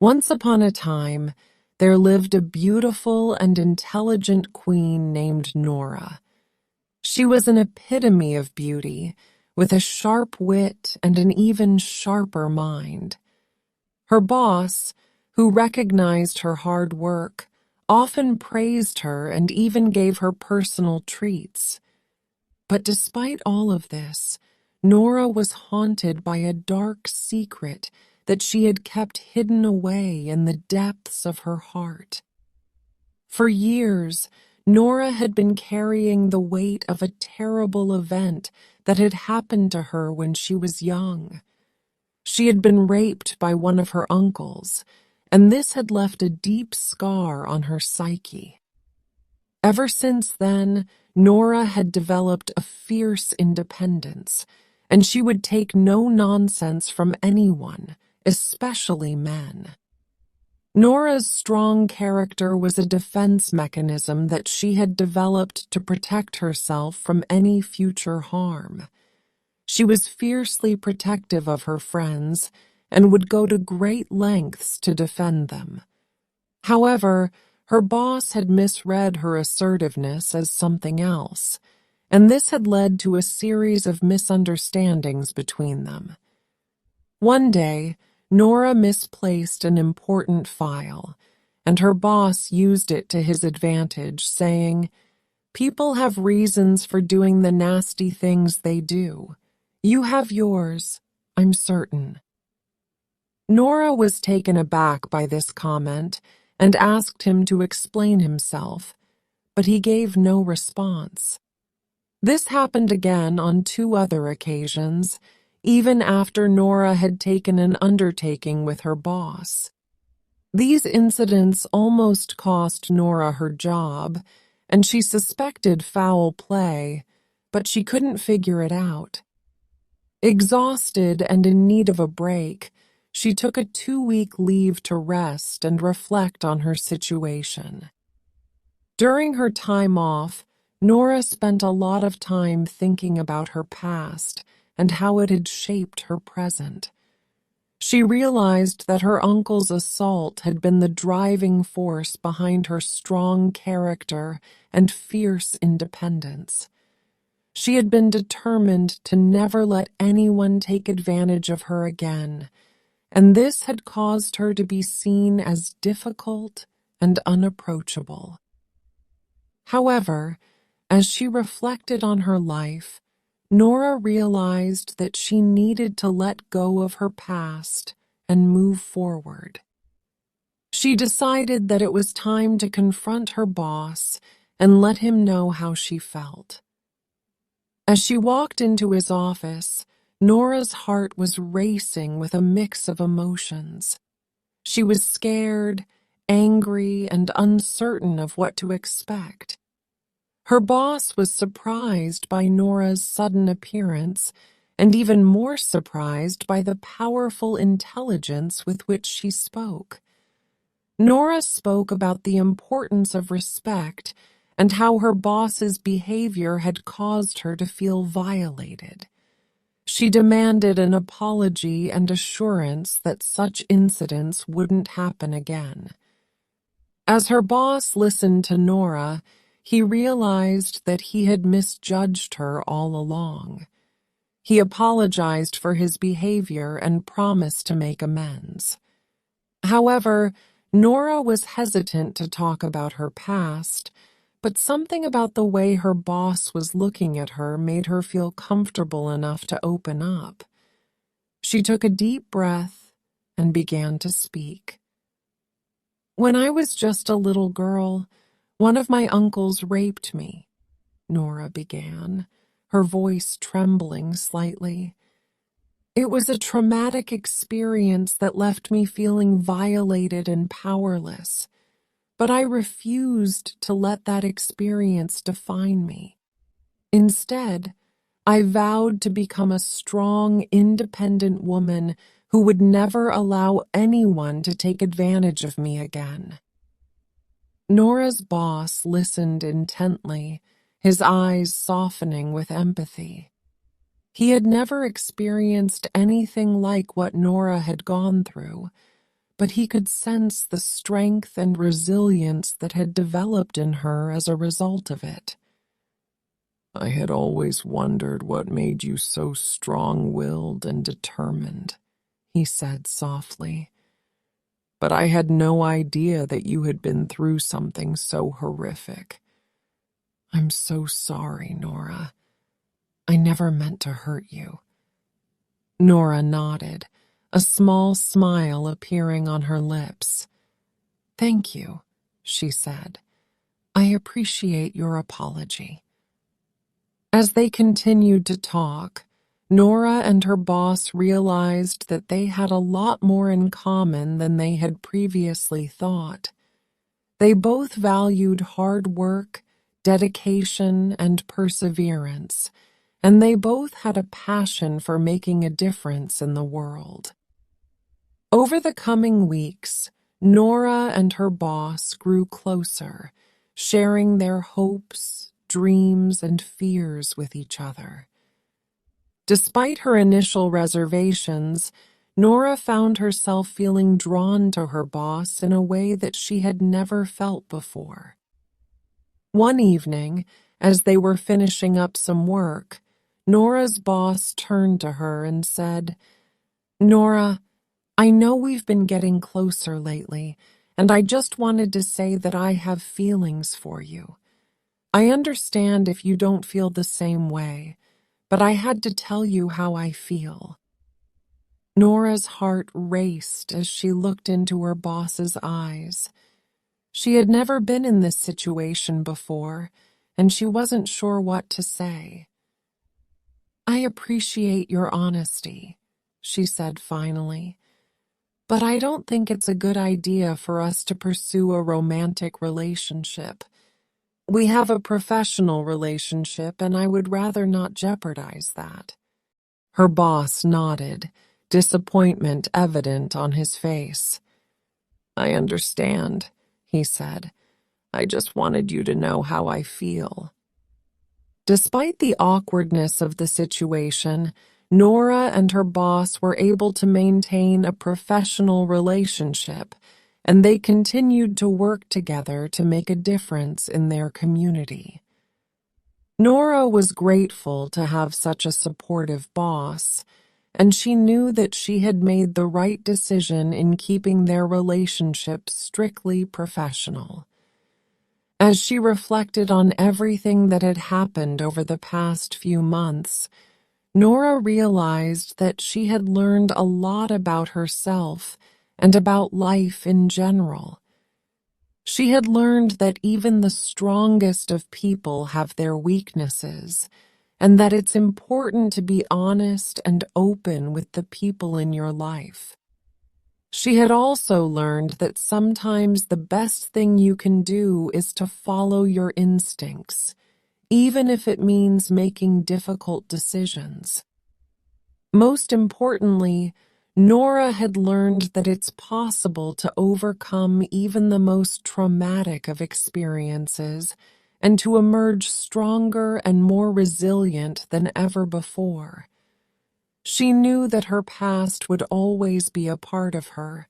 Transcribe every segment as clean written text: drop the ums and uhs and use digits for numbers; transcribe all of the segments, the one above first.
Once upon a time, there lived a beautiful and intelligent queen named Nora. She was an epitome of beauty, with a sharp wit and an even sharper mind. Her boss, who recognized her hard work, often praised her and even gave her personal treats. But despite all of this, Nora was haunted by a dark secret that she had kept hidden away in the depths of her heart. For years, Nora had been carrying the weight of a terrible event that had happened to her when she was young. She had been raped by one of her uncles, and this had left a deep scar on her psyche. Ever since then, Nora had developed a fierce independence, and she would take no nonsense from anyone, especially men. Nora's strong character was a defense mechanism that she had developed to protect herself from any future harm. She was fiercely protective of her friends and would go to great lengths to defend them. However, her boss had misread her assertiveness as something else, and this had led to a series of misunderstandings between them. One day, Nora misplaced an important file, and her boss used it to his advantage, saying, "People have reasons for doing the nasty things they do. You have yours, I'm certain." Nora was taken aback by this comment and asked him to explain himself, but he gave no response. This happened again on 2 other occasions, even after Nora had taken an undertaking with her boss. These incidents almost cost Nora her job, and she suspected foul play, but she couldn't figure it out. Exhausted and in need of a break, she took a 2-week leave to rest and reflect on her situation. During her time off, Nora spent a lot of time thinking about her past and how it had shaped her present. She realized that her uncle's assault had been the driving force behind her strong character and fierce independence. She had been determined to never let anyone take advantage of her again, and this had caused her to be seen as difficult and unapproachable. However, as she reflected on her life, Nora realized that she needed to let go of her past and move forward. She decided that it was time to confront her boss and let him know how she felt. As she walked into his office, Nora's heart was racing with a mix of emotions. She was scared, angry, and uncertain of what to expect. Her boss was surprised by Nora's sudden appearance, and even more surprised by the powerful intelligence with which she spoke. Nora spoke about the importance of respect and how her boss's behavior had caused her to feel violated. She demanded an apology and assurance that such incidents wouldn't happen again. As her boss listened to Nora, he realized that he had misjudged her all along. He apologized for his behavior and promised to make amends. However, Nora was hesitant to talk about her past, but something about the way her boss was looking at her made her feel comfortable enough to open up. She took a deep breath and began to speak. "When I was just a little girl, one of my uncles raped me," Nora began, her voice trembling slightly. "It was a traumatic experience that left me feeling violated and powerless, but I refused to let that experience define me. Instead, I vowed to become a strong, independent woman who would never allow anyone to take advantage of me again." Nora's boss listened intently, his eyes softening with empathy. He had never experienced anything like what Nora had gone through, but he could sense the strength and resilience that had developed in her as a result of it. "I had always wondered what made you so strong-willed and determined," he said softly. "But I had no idea that you had been through something so horrific. I'm so sorry, Nora. I never meant to hurt you." Nora nodded, a small smile appearing on her lips. "Thank you," she said. "I appreciate your apology." As they continued to talk, Nora and her boss realized that they had a lot more in common than they had previously thought. They both valued hard work, dedication, and perseverance, and they both had a passion for making a difference in the world. Over the coming weeks, Nora and her boss grew closer, sharing their hopes, dreams, and fears with each other. Despite her initial reservations, Nora found herself feeling drawn to her boss in a way that she had never felt before. One evening, as they were finishing up some work, Nora's boss turned to her and said, "Nora, I know we've been getting closer lately, and I just wanted to say that I have feelings for you. I understand if you don't feel the same way, but I had to tell you how I feel." Nora's heart raced as she looked into her boss's eyes. She had never been in this situation before, and she wasn't sure what to say. "I appreciate your honesty," she said finally, "but I don't think it's a good idea for us to pursue a romantic relationship. We have a professional relationship, and I would rather not jeopardize that." Her boss nodded, disappointment evident on his face. "I understand," he said. "I just wanted you to know how I feel." Despite the awkwardness of the situation, Nora and her boss were able to maintain a professional relationship, and they continued to work together to make a difference in their community. Nora was grateful to have such a supportive boss, and she knew that she had made the right decision in keeping their relationship strictly professional. As she reflected on everything that had happened over the past few months, Nora realized that she had learned a lot about herself and about life in general. She had learned that even the strongest of people have their weaknesses, and that it's important to be honest and open with the people in your life. She had also learned that sometimes the best thing you can do is to follow your instincts, even if it means making difficult decisions. Most importantly, Nora had learned that it's possible to overcome even the most traumatic of experiences and to emerge stronger and more resilient than ever before. She knew that her past would always be a part of her,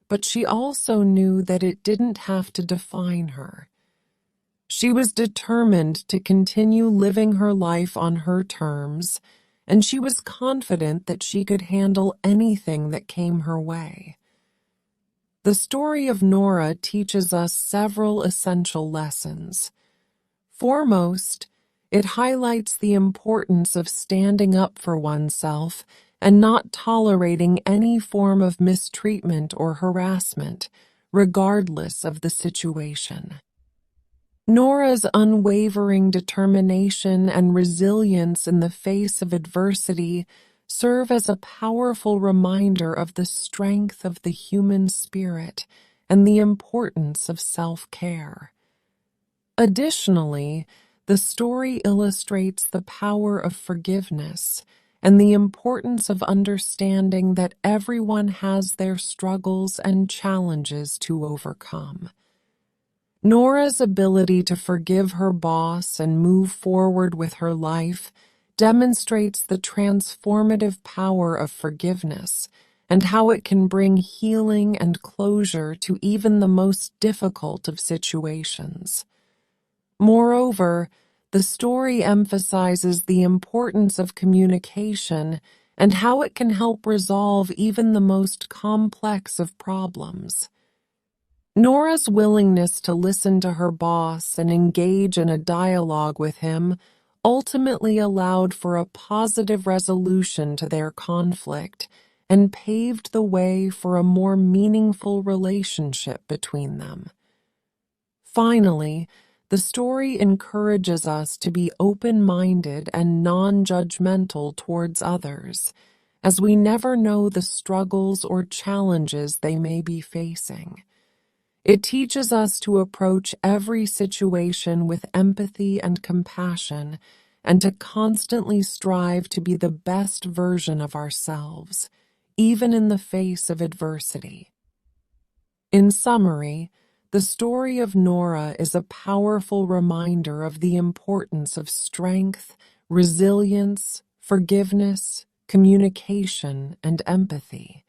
but she also knew that it didn't have to define her. She was determined to continue living her life on her terms, and she was confident that she could handle anything that came her way. The story of Nora teaches us several essential lessons. Foremost, it highlights the importance of standing up for oneself and not tolerating any form of mistreatment or harassment, regardless of the situation. Nora's unwavering determination and resilience in the face of adversity serve as a powerful reminder of the strength of the human spirit and the importance of self-care. Additionally, the story illustrates the power of forgiveness and the importance of understanding that everyone has their struggles and challenges to overcome. Nora's ability to forgive her boss and move forward with her life demonstrates the transformative power of forgiveness and how it can bring healing and closure to even the most difficult of situations. Moreover, the story emphasizes the importance of communication and how it can help resolve even the most complex of problems. Nora's willingness to listen to her boss and engage in a dialogue with him ultimately allowed for a positive resolution to their conflict and paved the way for a more meaningful relationship between them. Finally, the story encourages us to be open-minded and non-judgmental towards others, as we never know the struggles or challenges they may be facing. It teaches us to approach every situation with empathy and compassion, and to constantly strive to be the best version of ourselves, even in the face of adversity. In summary, the story of Nora is a powerful reminder of the importance of strength, resilience, forgiveness, communication, and empathy.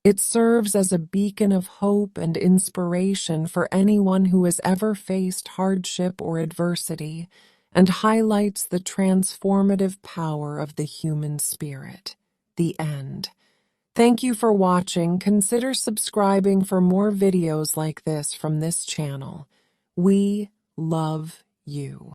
It serves as a beacon of hope and inspiration for anyone who has ever faced hardship or adversity, and highlights the transformative power of the human spirit. The end. Thank you for watching. Consider subscribing for more videos like this from this channel. We love you.